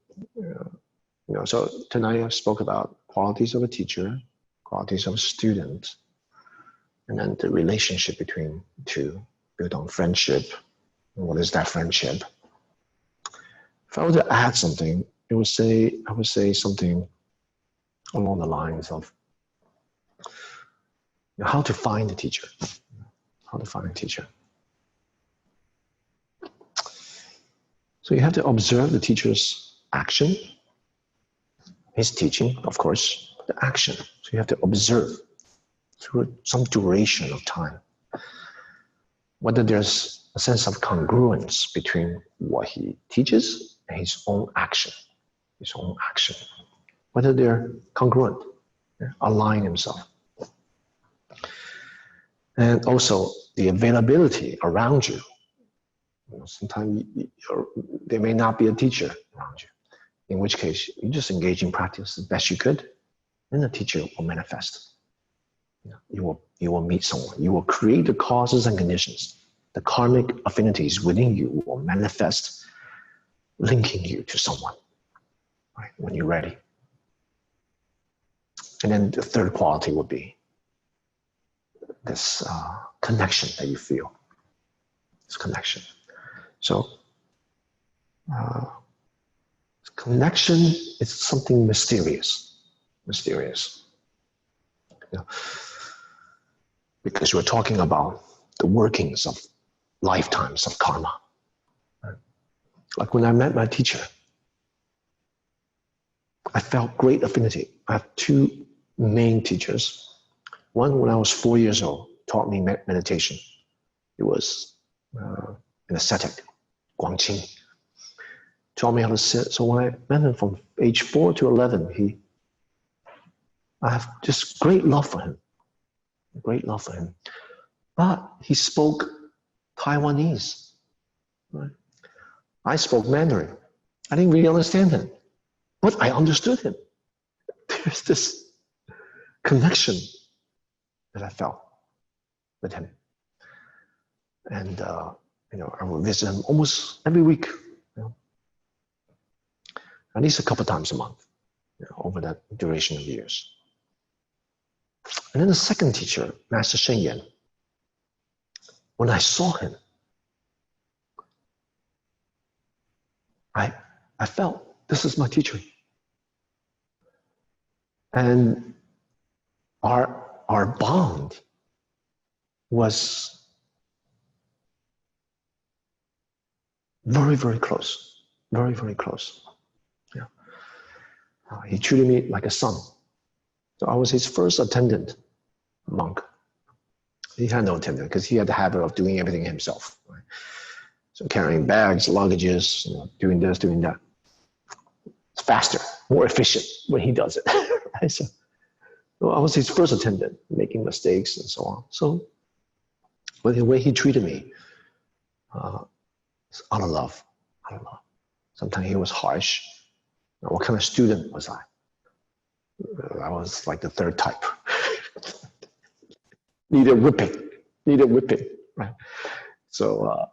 so tonight I spoke about qualities of a teacher, qualities of a student, and then the relationship between the two, built on friendship. And what is that friendship? If I were to add something, I would say something along the lines of how to find a teacher. How to find a teacher. So you have to observe the teacher's action, his teaching, of course, the action. So you have to observe through some duration of time whether there's a sense of congruence between what he teaches and his own action, whether they're congruent, align himself. And also the availability around you. Sometimes there may not be a teacher around you, in which case you just engage in practice the best you could, and the teacher will manifest. You will meet someone. You will create the causes and conditions. The karmic affinities within you will manifest, linking you to someone, right, when you're ready. And then the third quality would be this connection that you feel. This connection. So, connection is something mysterious. Because we're talking about the workings of lifetimes of karma. Like when I met my teacher, I felt great affinity. I have two main teachers. One, when I was 4 years old, taught me meditation. It was an ascetic, Guangqing. Taught me how to sit. So when I met him from age 4 to 11, I have just great love for him. But he spoke Taiwanese. Right? I spoke Mandarin. I didn't really understand him, but I understood him. There's this connection that I felt with him. And, I would visit him almost every week, at least a couple times a month, over that duration of years. And then the second teacher, Master Shen Yan, when I saw him, I felt this is my teacher. And our bond was very, very close. Very, very close. Yeah. He treated me like a son. So I was his first attendant monk. He had no attendant because he had the habit of doing everything himself. Right? So carrying bags, luggages, doing this, doing that. It's faster, more efficient when he does it. Right? So I was his first attendant, making mistakes and so on. So, but the way he treated me, it's out of love. Sometimes he was harsh. Now, what kind of student was I? I was like the third type. Needed whipping, right? So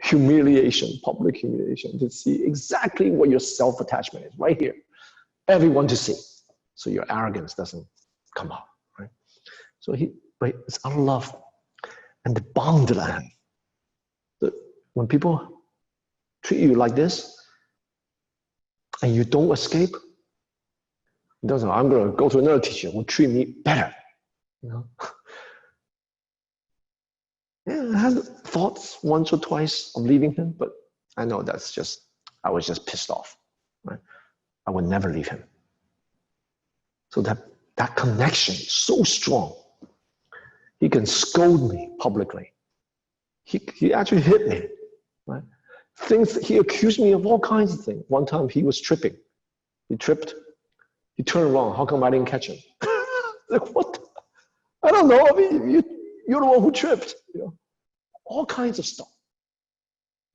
humiliation, public humiliation, to see exactly what your self-attachment is, right here. Everyone to see, so your arrogance doesn't come out, right? So but it's out of love. And the bond that I have, when people treat you like this, and you don't escape, it doesn't, I'm going to go to another teacher who will treat me better. Yeah, I had thoughts once or twice of leaving him, but I know I was just pissed off. Right? I would never leave him. So that connection is so strong. He can scold me publicly. He actually hit me. Right? He accused me of all kinds of things. One time he was tripping. He tripped. He turned around. How come I didn't catch him? Like, what? I don't know. I mean, you're the one who tripped. all kinds of stuff,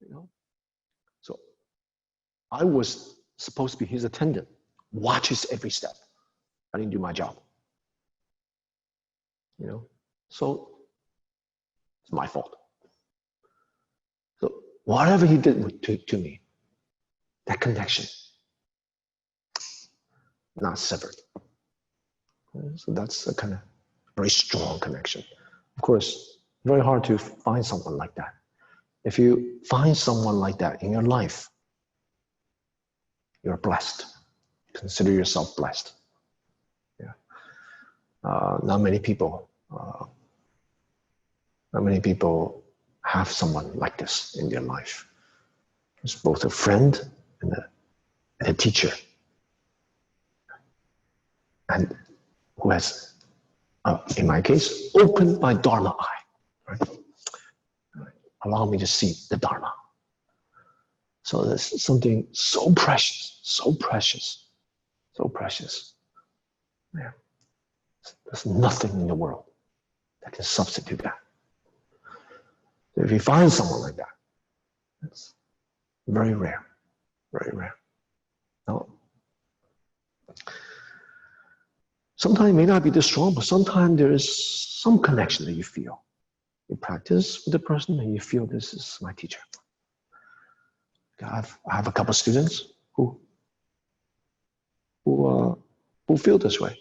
you know. So I was supposed to be his attendant, watches every step. I didn't do my job, you know. So it's my fault. So whatever he did to me, that connection, not severed. So that's a kind of very strong connection. Of course, very hard to find someone like that. If you find someone like that in your life, you're blessed. Consider yourself blessed. Yeah. Not many people have someone like this in their life. It's both a friend and a teacher, and who has, in my case, opened my Dharma eye. Right? Allow me to see the Dharma. So there's something so precious, so precious, so precious. Yeah. There's nothing in the world that can substitute that. So if you find someone like that, it's very rare, very rare. Now, sometimes it may not be this strong, but sometimes there is some connection that you feel. You practice with the person and you feel this is my teacher. I have a couple of students who feel this way.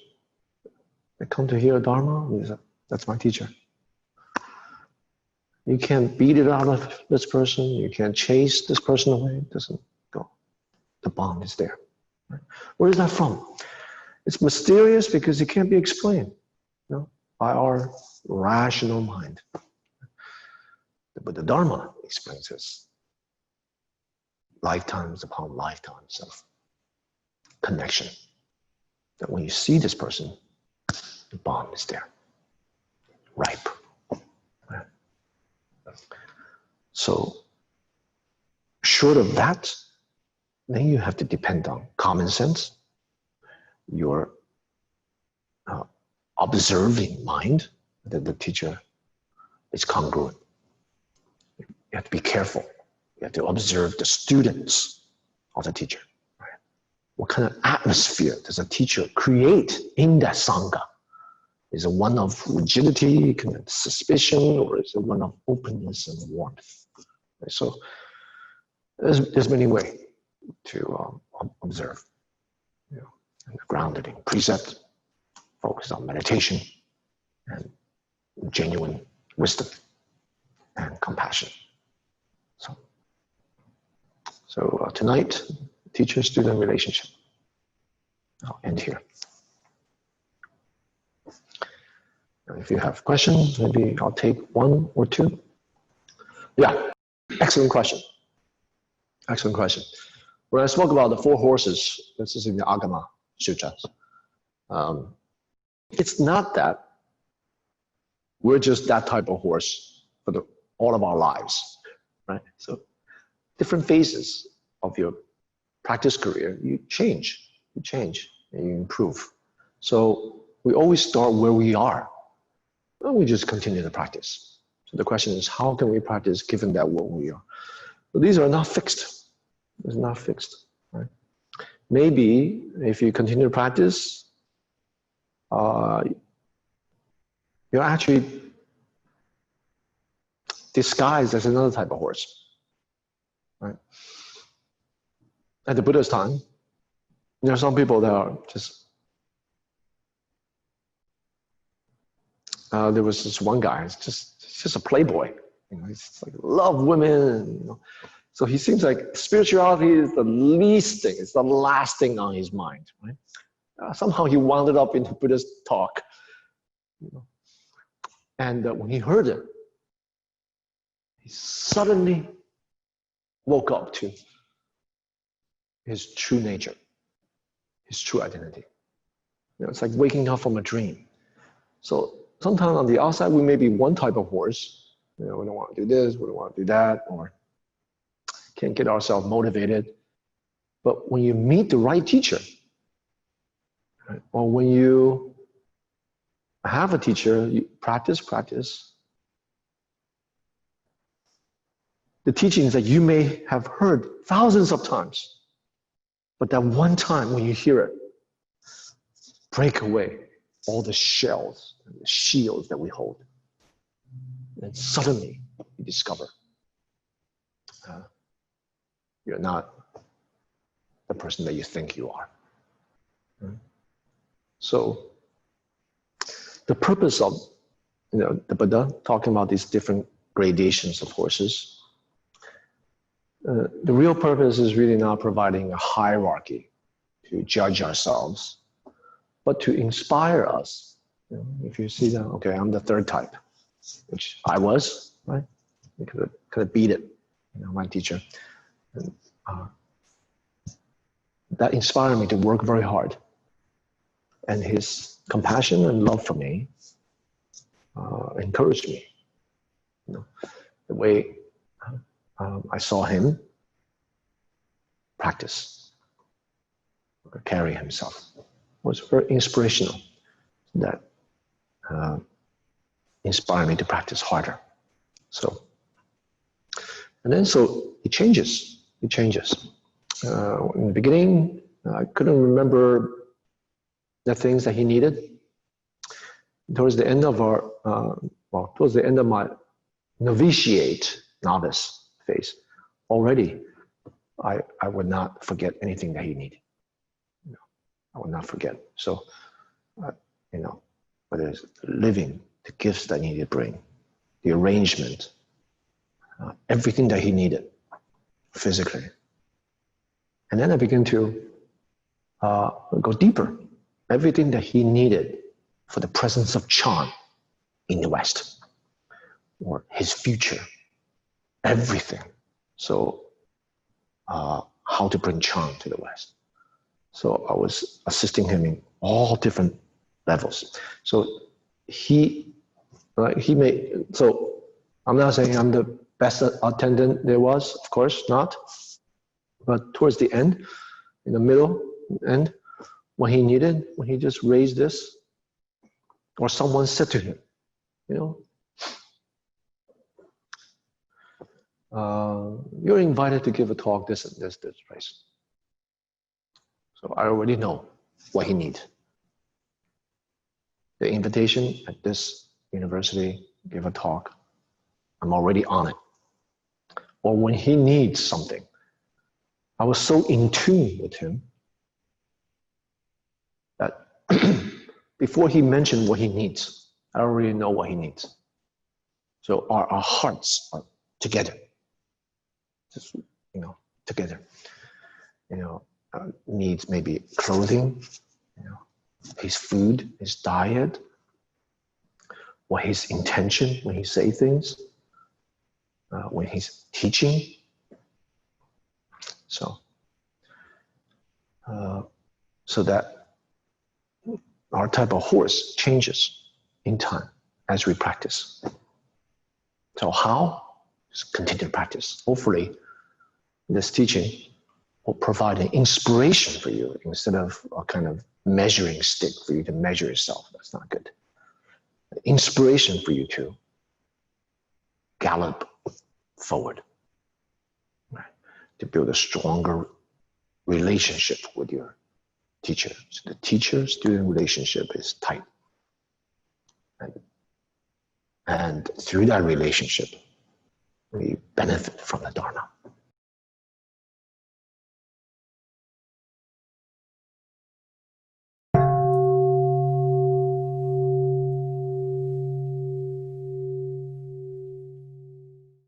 They come to hear Dharma, and they say, that's my teacher. You can't beat it out of this person. You can't chase this person away. It doesn't go. The bond is there. Right? Where is that from? It's mysterious because it can't be explained, you know, by our rational mind. But the Dharma explains this. Lifetimes upon lifetimes of connection. That when you see this person, the bond is there. Ripe. Right? So, short of that, then you have to depend on common sense, your observing mind, that the teacher is congruent. You have to be careful. You have to observe the students of the teacher. Right? What kind of atmosphere does a teacher create in that Sangha? Is it one of rigidity, kind of suspicion, or is it one of openness and warmth? Right? So there's many ways to observe. You know, and grounded in precept, focus on meditation, and genuine wisdom and compassion. So tonight, teacher-student relationship. I'll end here. And if you have questions, maybe I'll take one or two. Yeah, excellent question. Excellent question. When I spoke about the 4 horses, this is in the Agama Sutras. It's not that we're just that type of horse for all of our lives, right? So different phases of your practice career, you change, and you improve. So we always start where we are, and we just continue to practice. So the question is, how can we practice given that where we are? So these are not fixed. It's not fixed, right? Maybe if you continue to practice, you're actually disguised as another type of horse, right? At the Buddha's time, there are some people that are just, there was this one guy, it's just a playboy, you know, he's like love women, you know. So he seems like spirituality is the least thing, it's the last thing on his mind, right? Somehow he wound up into Buddha's talk, you know. And when he heard it, he suddenly woke up to his true nature, his true identity. You know, it's like waking up from a dream. So sometimes on the outside, we may be one type of horse. You know, we don't want to do this, we don't want to do that, or can't get ourselves motivated. But when you meet the right teacher, right, or when you have a teacher, you practice, the teachings that you may have heard thousands of times, but that one time when you hear it, break away all the shells and the shields that we hold. And suddenly you discover you're not the person that you think you are. So the purpose of the Buddha talking about these different gradations of horses, the real purpose is really not providing a hierarchy to judge ourselves, but to inspire us. If you see that, okay, I'm the third type, which I was, right? I could have beat it, my teacher. And, that inspired me to work very hard. And his compassion and love for me encouraged me. The way I saw him practice, carry himself, was very inspirational. That inspired me to practice harder. So, and then so it changes. It changes. In the beginning, I couldn't remember the things that he needed. Towards the end of towards the end of my novitiate, novice phase, already I would not forget anything that he needed. I would not forget. So, whether it's living, the gifts that he needed to bring, the arrangement, everything that he needed physically. And then I began to go deeper. Everything that he needed for the presence of Chan in the West, or his future, everything. So how to bring Chan to the West. So I was assisting him in all different levels. So so I'm not saying I'm the best attendant there was, of course not. But towards the end, in the middle end, when he needed, when he just raised this, or someone said to him, you're invited to give a talk this and this place. So I already know what he needs. The invitation at this university, give a talk, I'm already on it. Or when he needs something, I was so in tune with him that before he mentioned what he needs, I already know what he needs. So our hearts are together. Just, together. Needs maybe clothing, his food, his diet, what his intention when he say things, when he's teaching. So, so that our type of horse changes in time as we practice. So how? Just continue to practice. Hopefully, this teaching will provide an inspiration for you instead of a kind of measuring stick for you to measure yourself. That's not good. Inspiration for you to gallop forward, right? To build a stronger relationship with your teacher. So the teacher-student relationship is tight. And through that relationship, we benefit from the Dharma.